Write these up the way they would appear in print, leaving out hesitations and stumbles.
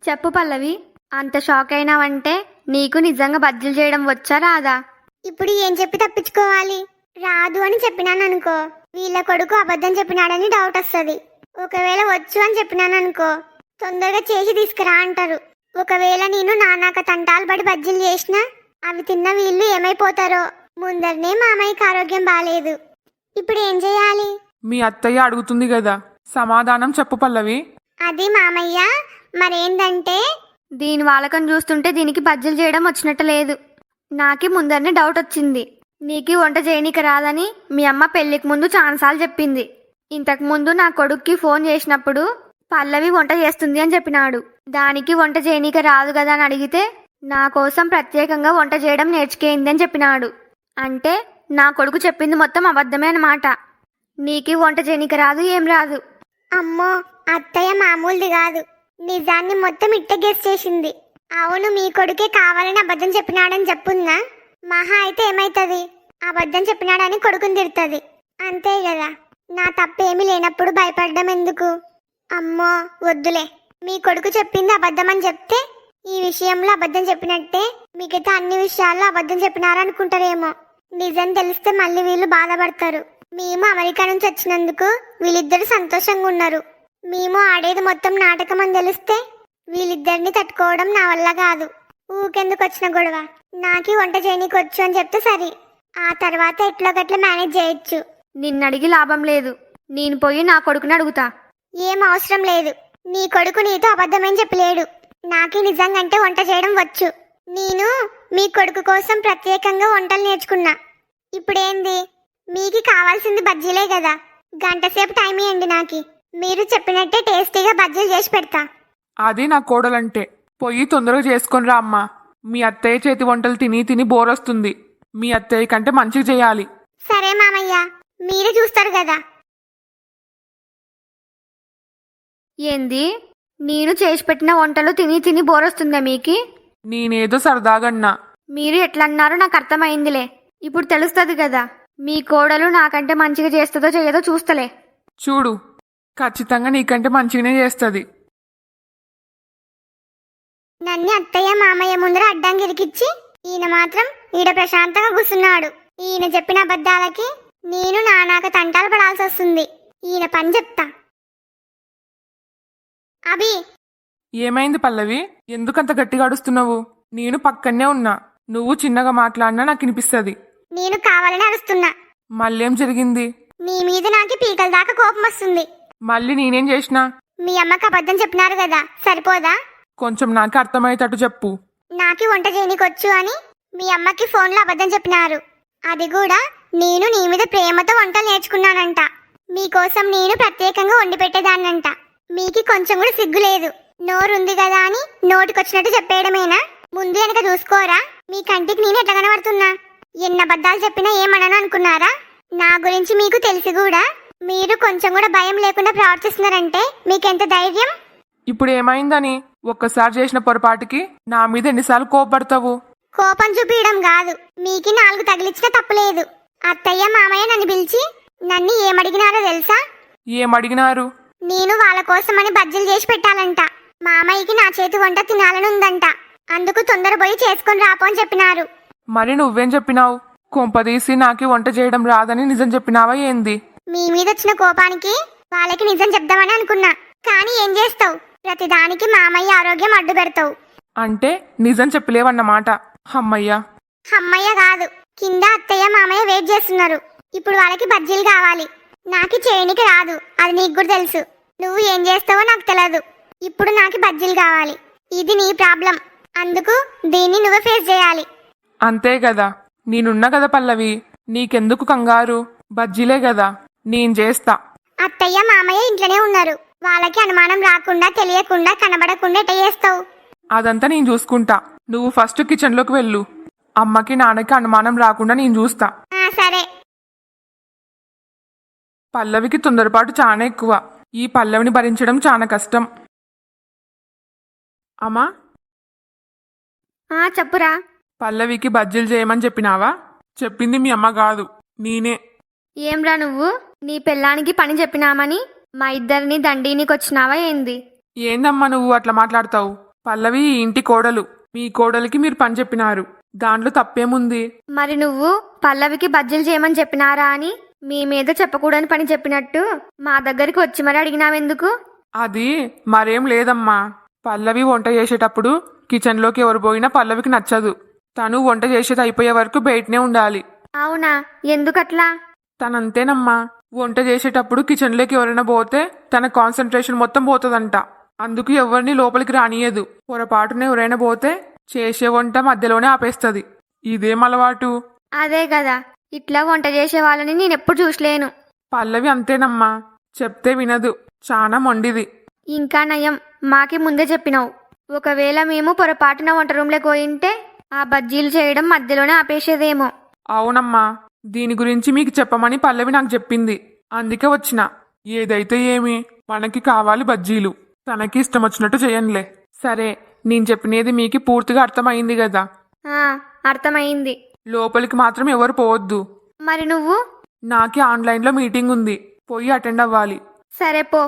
చెప్పు పల్లవి. అంత షాక్ అయినావంటే నీకు నిజంగా బజ్జీలు చేయడం వచ్చా రాదా? ఇప్పుడు ఏం చెప్పి తప్పించుకోవాలి? రాదు అని చెప్పినాననుకో, వీళ్ళ కొడుకు అబద్ధం చెప్పినాడని డౌట్ వస్తుంది. ఒకవేళ వచ్చు అని చెప్పినాననుకో, తొందరగా చేసి తీసుకురా అంటారు. ఒకవేళ నేను నానాక తంటాలు పడి బజ్జీలు చేసినా అవి తిన్న వీళ్ళు ఏమైపోతారో. ముందరనే మామయ్యకి ఆరోగ్యం బాలేదు. ఇప్పుడు ఏం చేయాలి? మీ అత్తయ్య అడుగుతుంది కదా, సమాధానం చెప్పు పల్లవి. అది మామయ్య, మరేందంటే దీని వాలకం చూస్తుంటే దీనికి బజ్జీలు చేయడం వచ్చినట్టు లేదు. నాకి ముందరనే డౌట్ వచ్చింది. నీకు వంట చేయనీకి రాదని మీ అమ్మ పెళ్లికి ముందు చాలాసార్లు చెప్పింది. ఇంతకు ముందు నా కొడుక్కి ఫోన్ చేసినప్పుడు పల్లవి వంట చేస్తుంది అని చెప్పినాడు. దానికి వంట చేయనీకి రాదు కదా అని అడిగితే నా కోసం ప్రత్యేకంగా వంట చేయడం నేర్చుకేయింది అని చెప్పినాడు. అంటే నా కొడుకు చెప్పింది మొత్తం అబద్ధమే అన్నమాట. నీకు వంట చేయనీకి రాదు, ఏం రాదు. అమ్మో, అత్తయ్య మామూలుది కాదు. నిజాన్ని మొత్తం ఇట్ట గెస్ చేసింది. అవును, మీ కొడుకే కావాలని అబద్ధం చెప్పినాడని చెప్పుందా? మహా అయితే ఏమైతుంది, అబద్ధం చెప్పినాడని కొడుకుని తిడుతుంది, అంతే కదా. నా తప్పేమీ లేనప్పుడు భయపడడం ఎందుకు? అమ్మో వద్దులే. మీ కొడుకు చెప్పింది అబద్ధం అని చెప్తే ఈ విషయంలో అబద్ధం చెప్పినట్టే మిగతా అన్ని విషయాల్లో అబద్ధం చెప్పినారనుకుంటారేమో. నిజం తెలిస్తే మళ్ళీ వీళ్ళు బాధపడతారు. మేము అమెరికా నుంచి వచ్చినందుకు వీళ్ళిద్దరు సంతోషంగా ఉన్నారు. మేము ఆడేది మొత్తం నాటకం అని తెలిస్తే వీళ్ళిద్దరిని తట్టుకోవడం నా వల్ల కాదు. ఊకెందుకు వచ్చిన గొడవ? నాకి వంట చేయనీకి వచ్చు అని చెప్తే సరి, ఆ తర్వాత ఎట్లా గట్లా మేనేజ్ చేయొచ్చు. నిన్నడిగి లాభం లేదు. నేను పోయి నా కొడుకుని అడుగుతా. ఏం అవసరం లేదు. నీ కొడుకు నీతో అబద్ధమేం చెప్పలేడు. నాకి నిజంగంటే వంట చేయడం వచ్చు. నేను మీ కొడుకు కోసం ప్రత్యేకంగా వంటలు నేర్చుకున్నా. ఇప్పుడేంది? మీకు కావాల్సింది బజ్జీలే కదా. గంట సేపు టైం ఇవ్వండి నాకి. మీరు చెప్పినట్టే టేస్టీగా బజ్జీలు చేసి పెడతా. అది నా కోడలంటే. పొయ్యి తొందరగా చేసుకొని రా అమ్మా. మీ అత్తయ్య చేతి వంటలు తిని తిని బోరొస్తుంది. మీ అత్తయ్య కంటే మంచిగా చేయాలి. సరే మామయ్య, మీరు చూస్తారు కదా. ఏంది? నేను చేసి పెట్టిన వంటలు తిని తిని బోరొస్తుందా మీకి? నేనేదో సరదాగన్నా. మీరు ఎట్లన్నారో నాకు అర్థమైందిలే. ఇప్పుడు తెలుస్తుంది కదా మీ కోడలు నాకంటే మంచిగా చేస్తుందో చేయదో చూస్తలే. చూడు, ఖచ్చితంగా నీకంటే మంచిగానే చేస్తుంది. నన్ను అత్తయ్య మామయ్య ముందర అడ్డంగా ఇరికిచ్చి ఈయన మాత్రం ఈడ ప్రశాంతంగా కూర్చున్నాడు. ఈయన చెప్పిన అబద్ధాలకి నేను నానాక తంటాలు పడాల్సి వస్తుంది. ఈయన పని చెప్తా. అభి, ఏమైంది పల్లవి? ఎందుకంత గట్టిగా అడుస్తున్నావు? నేను పక్కనే ఉన్నా. నువ్వు చిన్నగా మాట్లాడినా నాకు వినిపిస్తుంది. నేను కావాలని అరుస్తున్నా. మళ్ళేం జరిగింది? నీ మీద నాకు పీకల దాకా కోపం వస్తుంది. మళ్ళీ నేనేం చేసినా? మీ అమ్మకి అబద్ధం చెప్పినారు కదా, సరిపోదా? కొంచెం నాకు అర్థమయ్యేటట్టు చెప్పు. నాకి వంట చేయనీకొచ్చు అని మీ అమ్మకి ఫోన్లో అబద్ధం చెప్పినారు. అది కూడా నేను నీ మీద ప్రేమతో వంటలు నేర్చుకున్నానంట. మీకోసం నేను ప్రత్యేకంగా వండి పెట్టేదాన్నంట. మీకి కొంచెం కూడా సిగ్గు లేదు. నోరుంది కదా అని నోటికొచ్చినట్టు చెప్పేయడమేనా? ముందు వెనక చూసుకోరా? మీ కంటికి నేను ఎట్లా కనబడుతున్నా? ఎన్ని అబద్ధాలు చెప్పినా ఏమనను అనుకున్నారా? నా గురించి మీకు తెలిసి కూడా మీరు కొంచెం కూడా భయం లేకుండా ప్రవర్తిస్తున్నారంటే మీకెంత ధైర్యం? ఇప్పుడు ఏమైందని? ఒక్కసారి చేసిన పొరపాటుకి నా మీద ఎన్నిసార్లు కోపడతావు? కోపం చూపించడం కాదు, మీకి 4 తగిలిచ్చినా తప్పులేదు. అత్తయ్య మామయ్య నన్ను పిలిచి నన్ను ఏమడిగినారో తెలుసా? ఏమడిగినారు? నేను వాళ్ళ కోసమని బజ్జీలు చేసి పెట్టాలంట. మామయ్యకి నా చేతి వంట తినాలని ఉందంట. అందుకు తొందరపోయి చేసుకొని రాపో అని చెప్పినారు. మరి నువ్వేం చెప్పినావు? కొంపదీసి నాకి వంట చేయడం రాదని నిజం చెప్పినావా ఏంది? మీ మీద వచ్చిన కోపానికి వాళ్ళకి నిజం చెప్దామని అనుకున్నా. కానీ ఏం చేస్తావు? ప్రతిదానికి మామయ్య ఆరోగ్యం అడ్డు పెడతావు. అంటే నిజం చెప్పలేవన్నమాట. అమ్మయ్యా. అమ్మయ్య కాదు, కింద అత్తయ్య మామయ్య వెయిట్ చేస్తున్నారు. ఇప్పుడు వాళ్ళకి బజ్జీలు కావాలి. నాకు చేయనికి రాదు, అది నీకు కూడా తెలుసు. నువ్వు ఏం చేస్తావో నాకు తెలియదు. ఇప్పుడు నాకు బజ్జీలు కావాలి. ఇది నీ ప్రాబ్లం. అందుకు దీన్ని నువ్వే ఫేస్ చేయాలి. అంతే కదా, నేనున్నా కదా పల్లవి. నీకెందుకు కంగారు? బజ్జీలే కదా, నేను చేస్తా. అత్తయ్య మామయ్య ఇంట్లోనే ఉన్నారు. వాళ్ళకి అనుమానం రాకుండా తెలియకుండా కనబడకుండా ఎట్ట చేస్తావు? అదంతా నేను చూసుకుంటా. నువ్వు ఫస్ట్ కిచెన్లోకి వెళ్ళు. అమ్మకి నాన్నకి అనుమానం రాకుండా నేను చూస్తా. సరే. పల్లవికి తొందరపాటు చాలా ఎక్కువ. ఈ పల్లవిని భరించడం చాలా కష్టం. అమ్మా, చెప్పురా. పల్లవికి బజ్జీలు చేయమని చెప్పినావా? చెప్పింది మీ అమ్మ కాదు, నేనే. ఏంరా నువ్వు? నీ పెళ్ళానికి పని చెప్పినామని మా ఇద్దరిని దండీనికి వచ్చినావా ఏంది? ఏందమ్మా నువ్వు అట్లా మాట్లాడతావు? పల్లవి ఈ ఇంటి కోడలు. మీ కోడలికి మీరు పని చెప్పినారు, దాంట్లో తప్పేముంది? మరి నువ్వు పల్లవికి బజ్జీలు చేయమని చెప్పినారా అని మీ మీద చెప్పకూడని పని చెప్పినట్టు మా దగ్గరికి వచ్చి మరి అడిగినావెందుకు? అది మరేం లేదమ్మా. పల్లవి వంట చేసేటప్పుడు కిచెన్లోకి ఎవరు పోయినా పల్లవికి నచ్చదు. తను వంట చేసేది అయిపోయే వరకు బయటనే ఉండాలి. అవునా, ఎందుకట్లా? తనంతేనమ్మా. వంట చేసేటప్పుడు కిచెన్లోకి ఎవరైనా పోతే తన కాన్సన్ట్రేషన్ మొత్తం పోతుందంట. అందుకు ఎవరిని లోపలికి రానియదు. పొరపాటున ఎవరైనా పోతే చేసే వంట మధ్యలోనే ఆపేస్తుంది. ఇదేం అలవాటు? అదే కదా, ఇట్లా వంట చేసే వాళ్ళని నేనెప్పుడు చూసలేను. పల్లవి అంతేనమ్మా, చెప్తే వినదు. చాలా మొండిది. ఇంకా నయం, మాకి ముందే చెప్పినావు. ఒకవేళ మేము పొరపాటున వంట రూమ్లోకి పోయింటే ఆ బజ్జీలు చేయడం మధ్యలోనే ఆపేసేదేమో. అవునమ్మా, దీని గురించి మీకు చెప్పమని పల్లవి నాకు చెప్పింది. అందుకే వచ్చిన. ఏదైతే ఏమి, మనకి కావాలి బజ్జీలు. తనకి ఇష్టం వచ్చినట్టు చేయనులే. సరే, నేను చెప్పినది మీకు పూర్తిగా అర్థమైంది కదా? ఆ, అర్థమైంది. లోపలికి మాత్రం ఎవరు పోవద్దు. మరి నువ్వు? నాకి ఆన్లైన్లో మీటింగ్ ఉంది, పోయి అటెండ్ అవ్వాలి. సరే పో.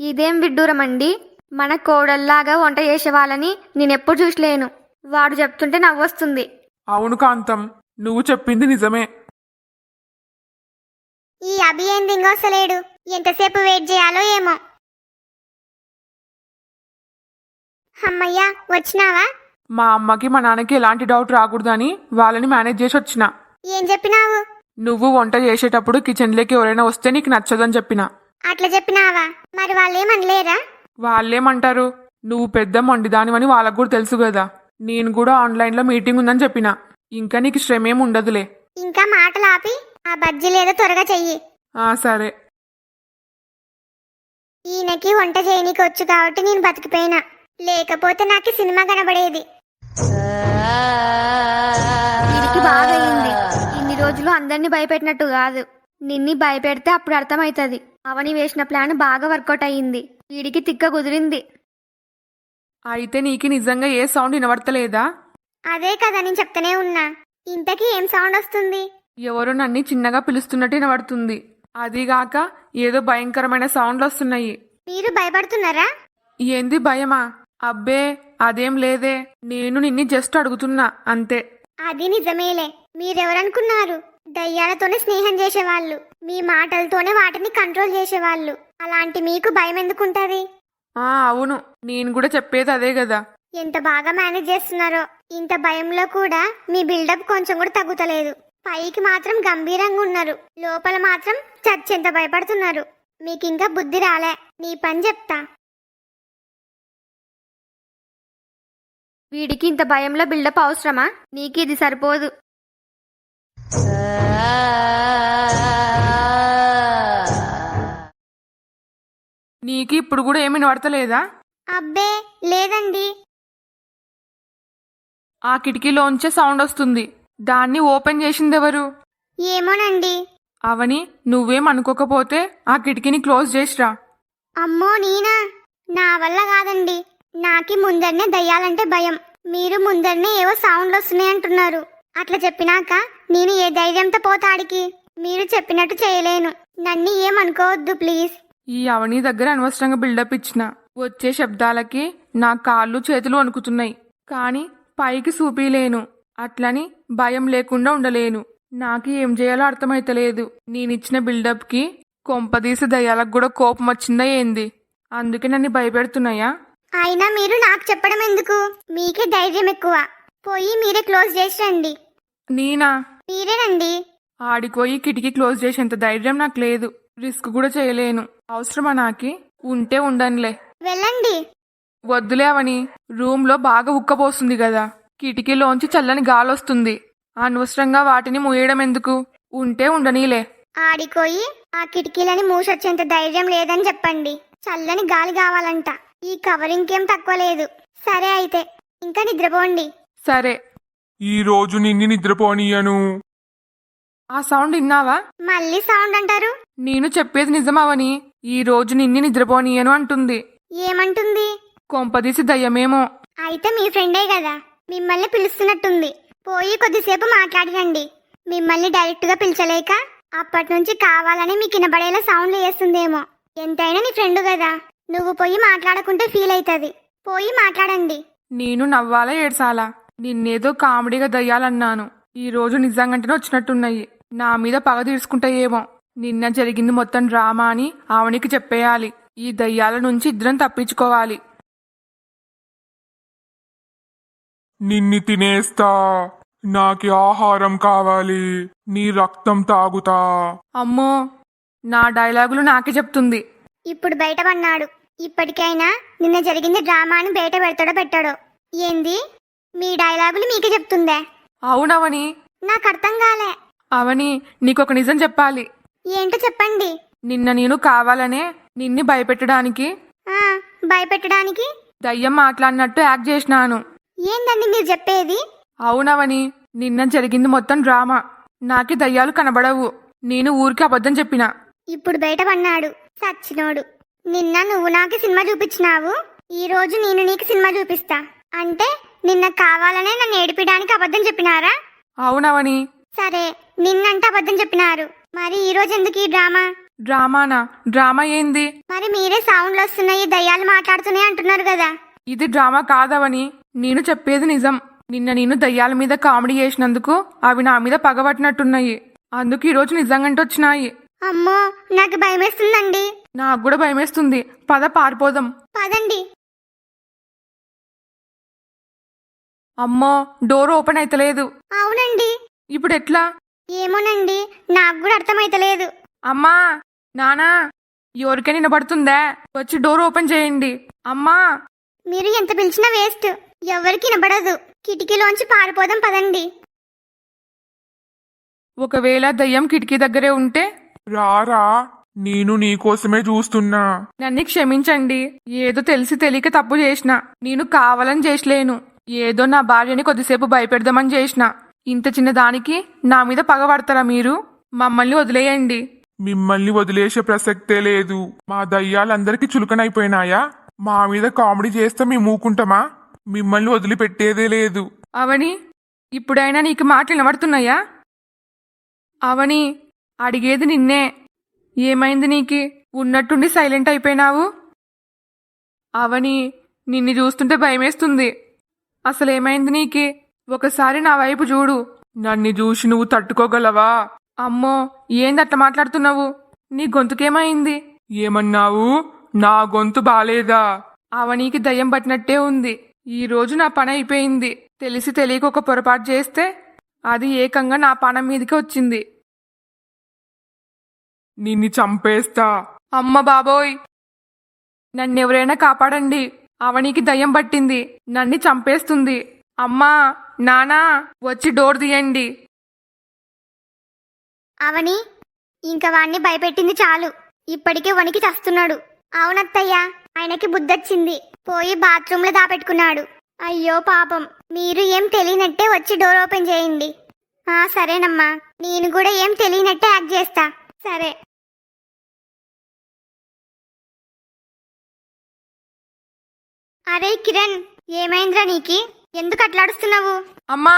ఇదేం విడ్డూరమండి, మన కోడల్లాగా వంట చేసే వాళ్ళని నేనెప్పుడు చూసలేను. వాడు చెప్తుంటే నవ్వొస్తుంది. అవును కాంతం, నువ్వు చెప్పింది నిజమే. ఈ అభి ఏంది ఇంకొస్తలేడు? ఎంతసేపు వెయిట్ చేయాలో ఏమో. అమ్మయ్యా, వచ్చినావా? మా అమ్మకి మా నాన్నకి ఎలాంటి డౌట్ రాకూడదని వాళ్ళని మేనేజ్ చేసి వచ్చిన. ఏం చెప్పినావు? నువ్వు వంట చేసేటప్పుడు కిచెన్లోకి ఎవరైనా వస్తే నీకు నచ్చదని చెప్పిన. అట్లా చెప్పినావా? మరి వాళ్ళేమనలేరా? వాళ్ళేమంటారు? నువ్వు పెద్ద మొండిదానివని వాళ్ళకు కూడా తెలుసు కదా. నేను కూడా ఆన్లైన్లో మీటింగ్ ఉందని చెప్పిన. ఇంకా నీకు శ్రమేం ఉండదులే. ఇంకా మాటలు ఆపి ఆ బజ్జీలేదో త్వరగా చెయ్యి. సరే. ఈయనకి వంట చేయనీకి వచ్చు కాబట్టి నేను బతికిపోయినా, లేకపోతే నాకు సినిమా కనబడేది. వీడికి బాగా అయింది. ఇన్ని రోజులు అందరినీ భయపెట్టినట్టు కాదు, నిన్ని భయపెడితే అప్పుడు అర్థమవుతుంది. అవని వేసిన ప్లాన్ బాగా వర్కౌట్ అయ్యింది. వీడికి తిక్క కుదిరింది. అయితే నీకు నిజంగా ఏ సౌండ్ వినబడతలేదా? అదే కదా నేను చెప్తానే ఉన్నా. ఇంతకీ ఏం సౌండ్ వస్తుంది? ఎవరో నన్ను చిన్నగా పిలుస్తున్నట్టు వినబడుతుంది. అదిగాక ఏదో భయంకరమైన సౌండ్లు వస్తున్నాయి. మీరు భయపడుతున్నారా? ఏంది భయమా? అబ్బే, అదేం లేదే. నేను నిన్ను జస్ట్ అడుగుతున్నా అంతే. అది నిజమేలే. మీరెవరనుకున్నారు? దయ్యాలతోనే స్నేహం చేసేవాళ్ళు, మీ మాటలతోనే వాటిని కంట్రోల్ చేసేవాళ్ళు. అలాంటి మీకు భయం ఎందుకుంటది? అవును, నేను కూడా చెప్పేది అదే కదా. ఎంత బాగా మేనేజ్ చేస్తున్నారో. ఇంత భయంలో కూడా మీ బిల్డప్ కొంచెం కూడా తగ్గుతలేదు. పైకి మాత్రం గంభీరంగా ఉన్నారు, లోపల మాత్రం చచ్చెంత భయపడుతున్నారు. మీకింకా బుద్ధి రాలే. నీ పని చెప్తా. వీడికి ఇంత భయంలో బిల్డప్ అవసరమా? నీకు ఇది సరిపోదు. నీకు ఇప్పుడు కూడా ఏమి వినబడతలేదా? అబ్బే లేదండి. ఆ కిటికీలోంచే సౌండ్ వస్తుంది. దాన్ని ఓపెన్ చేసిందెవరు? ఏమోనండి. అవని, నువ్వేం అనుకోకపోతే ఆ కిటికీని క్లోజ్ చేసిరా. అమ్మో నేనా? నా వల్ల కాదండి. నాకి ముందరనే దయ్యాలంటే భయం. మీరు ముందరనే ఏవో సౌండ్లు వస్తున్నాయంటున్నారు. అట్లా చెప్పినాక నేను ఏ ధైర్యంతో పోతాడికి? మీరు చెప్పినట్టు చేయలేను. నన్ను ఏమనుకోవద్దు ప్లీజ్. ఈ అవని దగ్గర అనవసరంగా బిల్డప్ ఇచ్చిన. వచ్చే శబ్దాలకి నా కాళ్ళు చేతులు వణుకుతున్నాయి. కానీ పైకి చూపిలేను. అట్లని భయం లేకుండా ఉండలేను. నాకు ఏం చేయాలో అర్థమైతలేదు. నేనిచ్చిన బిల్డప్కి కొంపదీసి దయ్యాలకు కూడా కోపం వచ్చిందా ఏంది? అందుకే నన్ను భయపెడుతున్నాయా? అయినా మీరు నాకు చెప్పడం ఎందుకు? మీకే ధైర్యం ఎక్కువ. పోయి మీరే క్లోజ్ చేసి రండి. నేనా? మీరేనండి. ఆడిపోయి కిటికీ క్లోజ్ చేసేంత ధైర్యం నాకు లేదు. రిస్క్ కూడా చేయలేను. అవసరమా నాకి? ఉంటే ఉండనులే. వెళ్ళండి. వద్దులే అవని, రూమ్లో బాగా ఉక్కపోస్తుంది కదా. కిటికీలోంచి చల్లని గాలొస్తుంది. అనవసరంగా వాటిని మూయడం ఎందుకు? ఉంటే ఉండనీలే. ఆడిపోయి ఆ కిటికీలని మూసొచ్చేంత ధైర్యం లేదని చెప్పండి. చల్లని గాలి కావాలంట. ఈ కవరింగ్ ఏం తక్కువ లేదు. సరే అయితే ఇంకా నిద్రపోండి. సరే. ఈ రోజు నిన్ను నిద్రపోనీయను. ఆ సౌండ్ విన్నావా? మళ్ళీ సౌండ్ అంటారు? నేను చెప్పేది నిజమవని. ఈ రోజు నిన్ను నిద్రపోనీయను అంటుంది. ఏమంటుంది? కొంపదీసి దయ్యమేమో. అయితే మీ ఫ్రెండే కదా, మిమ్మల్ని పిలుస్తున్నట్టుంది. పోయి కొద్దిసేపు మాట్లాడినండి. మిమ్మల్ని డైరెక్ట్ గా పిలిచలేక అప్పటి నుంచి కావాలని మీకు వినబడేలా సౌండ్లు చేస్తుందేమో. ఎంతైనా నీ ఫ్రెండ్ కదా, నువ్వు పోయి మాట్లాడకుంటే ఫీల్ అవుతుంది. పోయి మాట్లాడండి. నేను నవ్వాలా ఏడ్సాలా? నిన్నేదో కామెడీగా దయ్యాలన్నాను. ఈ రోజు నిజంగానే వచ్చినట్టున్నాయి. నా మీద పగ తీర్చుకుంటాయేమో. నిన్న జరిగింది మొత్తం డ్రామా అని ఆవనికి చెప్పేయాలి. ఈ దయ్యాల నుంచి ఇద్దరం తప్పించుకోవాలి. నిన్ని తినేస్తా. నాకి ఆహారం కావాలి. నీ రక్తం తాగుతా. అమ్మో, నా డైలాగులు నాకే చెప్తుంది. ఇప్పుడు బయట పన్నాడు. ఇప్పటికైనా నిన్న జరిగింది డ్రామా అని బయట పెడతాడో పెట్టాడో. ఏంది మీ డైలాగులు మీకే చెప్తుందే? అవునవని. నాకు అర్థం కాలే. అవని, నీకొక నిజం చెప్పాలి. ఏంటో చెప్పండి. నిన్న నేను కావాలనే నిన్ని భయపెట్టడానికి ఆ, భయపెట్టడానికి? దయ్యం మాట్లాడినట్టు యాక్ట్ చేసినాను. ఏందండి మీరు చెప్పేది? అవునవని, నిన్న జరిగింది మొత్తం డ్రామా. నాకి దయ్యాలు కనబడవు. నేను ఊరికి అబద్ధం చెప్పినా. ఇప్పుడు బయట పన్నాడు సచ్చినోడు. నిన్న నువ్వు నాకు సినిమా చూపించినావు, ఈ రోజు నేను నీకు సినిమా చూపిస్తా. అంటే నిన్న కావాలనే నన్ను ఏడిపించడానికి అబద్ధం చెప్పినారా? అవునవని. సరే, నిన్నంటే అబద్ధం చెప్పినారు, మరి ఈ రోజు ఎందుకు ఈ డ్రామా? డ్రామానా? డ్రామా ఏంది? మరి మీరే సౌండ్లు వస్తున్నాయి, దయ్యాలు మాట్లాడుతున్నాయి అంటున్నారు కదా. ఇది డ్రామా కాదవని. నేను చెప్పేది నిజం. నిన్న నేను దయ్యాల మీద కామెడీ చేసినందుకు అవి నా మీద పగబట్టినట్టున్నాయి. అందుకు ఈరోజు నిజంగంటే వచ్చినాయి. అమ్మో, నాకు భయమేస్తుందండి. నాకు కూడా భయమేస్తుంది. పద పారిపోదాం. పదండి. అమ్మో, డోర్ ఓపెన్ అయితలేదు. అవునండి. ఇప్పుడు ఎట్లా? ఏమోనండి, నాకు కూడా అర్థమైతలేదు. అమ్మా, నానా, ఎవరికైనా వినబడుతుందా? వచ్చి డోర్ ఓపెన్ చేయండి. అమ్మా. మీరు ఎంత పిలిచినా వేస్ట్, ఎవరికి వినబడదు. కిటికీలోంచి పారిపోదాం పదండి. ఒకవేళ దయ్యం కిటికీ దగ్గరే ఉంటే? రారా, నేను నీకోసమే చూస్తున్నా. నన్ను క్షమించండి. ఏదో తెలిసి తెలియక తప్పు చేసిన. నేను కావాలని చేసలేను. ఏదో నా భార్యని కొద్దిసేపు భయపెడదామని చేసిన. ఇంత చిన్న దానికి నా మీద పగబడతారా మీరు? మమ్మల్ని వదిలేయండి. మిమ్మల్ని వదిలేసే ప్రసక్తే లేదు. మా దయ్యాలందరికీ చులకనైపోయినాయా? మా మీద కామెడీ చేస్తే మేము ఊకుంటామా? మిమ్మల్ని వదిలిపెట్టేదే లేదు. అవని, ఇప్పుడైనా నీకు మాటలు వినబడుతున్నాయా? అవని, అడిగేది నిన్నే. ఏమైంది నీకి? ఉన్నట్టుండి సైలెంట్ అయిపోయినావు. అవని, నిన్ను చూస్తుంటే భయమేస్తుంది. అసలేమైంది నీకి? ఒకసారి నా వైపు చూడు. నన్ను చూసి నువ్వు తట్టుకోగలవా? అమ్మో, ఏందట్లా మాట్లాడుతున్నావు? నీ గొంతుకేమైంది? ఏమన్నావు? నా గొంతు బాలేదా? అవనీకి దయ్యం పట్టినట్టే ఉంది. ఈ రోజు నా పని అయిపోయింది. తెలిసి తెలియక ఒక పొరపాటు చేస్తే అది ఏకంగా నా పానం మీదకి వచ్చింది. నిన్ను చంపేస్తా. అమ్మ బాబోయ్, నన్నెవరైనా కాపాడండి. అవనీకి దయ్యం పట్టింది. నన్ను చంపేస్తుంది. అమ్మా, నానా, వచ్చి డోర్ తీయండి. అవని, ఇంక వాణ్ణి భయపెట్టింది చాలు. ఇప్పటికే వణికి చస్తున్నాడు. అవునత్తయ్యా, ఆయనకి బుద్ధొచ్చింది. పోయి బాత్రూంలో దాపెట్టుకున్నాడు. అయ్యో పాపం. మీరు ఏం తెలియనట్టే వచ్చి డోర్ ఓపెన్ చేయండి. ఆ సరేనమ్మా, నేను కూడా ఏం తెలియనట్టే యాక్ట్ చేస్తా. సరే. అరే కిరణ్, ఏమైందిరా నీకి? ఎందుకు అట్లాడుస్తున్నావు? అమ్మా,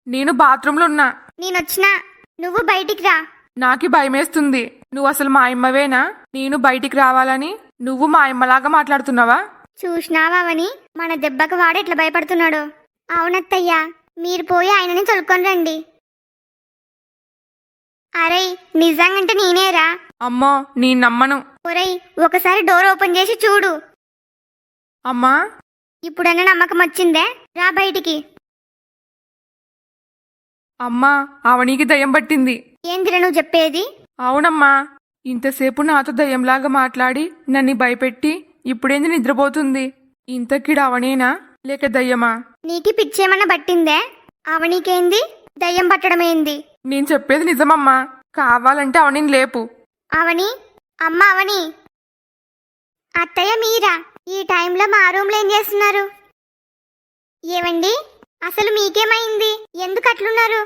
నేను బాత్రూంలో ఉన్నా. నేనొచ్చినా, నువ్వు బయటికి రా. నాకి భయమేస్తుంది. నువ్వు అసలు మా అమ్మవేనా? నేను బయటికి రావాలని నువ్వు మా అమ్మలాగా మాట్లాడుతున్నావా? చూసినావని మన దెబ్బకు వాడు ఎట్లా భయపడుతున్నాడో. అవునత్తయ్యా, మీరు పోయి ఆయనని తొలుకొని రండి. అరే, నిజంగంటే నేనేరా. అమ్మో, నీ నమ్మను. ఒరేయ్, ఒకసారి డోర్ ఓపెన్ చేసి చూడు. అమ్మా, ఇప్పుడన్నా నమ్మకం వచ్చిందే? రా బయటికి. అమ్మా, అవనీకి దయ్యం పట్టింది. ఏందిరా నువ్వు చెప్పేది? అవునమ్మా, ఇంతసేపు నాతో దయ్యంలాగా మాట్లాడి నన్ను భయపెట్టి ఇప్పుడేంది నిద్రపోతుంది. ఇంతకిడు అవనేనా లేక దయ్యమా? నీకి పిచ్చేమన్నా పట్టిందే? అవనీకేంది, దయ్యం పట్టడమేంది? నేను చెప్పేది నిజమమ్మా. కావాలంటే అవనీని లేపు. అవని, అమ్మ అవని. అత్తయ్య మీరా? ఈ టైంలో మా రూమ్లో ఏం చేస్తున్నారు? ఏవండి, అసలు మీకేమైంది? ఎందుకు అట్లున్నారు?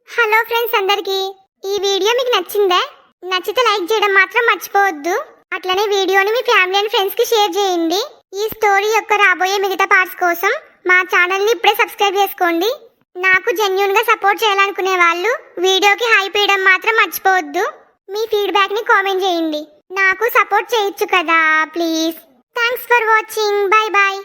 హలో ఫ్రెండ్స్ అందరికీ, ఈ వీడియో మీకు నచ్చిందే? నచ్చితే లైక్ చేయడం మాత్రం మర్చిపోవద్దు. అట్లనే వీడియోని మీ ఫ్యామిలీ అండ్ ఫ్రెండ్స్ కి షేర్ చేయండి. ఈ స్టోరీ యొక్క రాబోయే మిగతా పార్ట్స్ కోసం మా ఛానల్ ని ఇప్పుడే సబ్స్క్రైబ్ చేసుకోండి. నాకు జెన్యూన్ గా సపోర్ట్ చేయాలనుకునే వాళ్ళు వీడియోకి హైప్ వేయడం మాత్రం మర్చిపోవద్దు. మీ ఫీడ్బ్యాక్ ని కామెంట్ చేయండి. నాకు సపోర్ట్ చేయొచ్చు కదా please. Thanks for watching. Bye bye.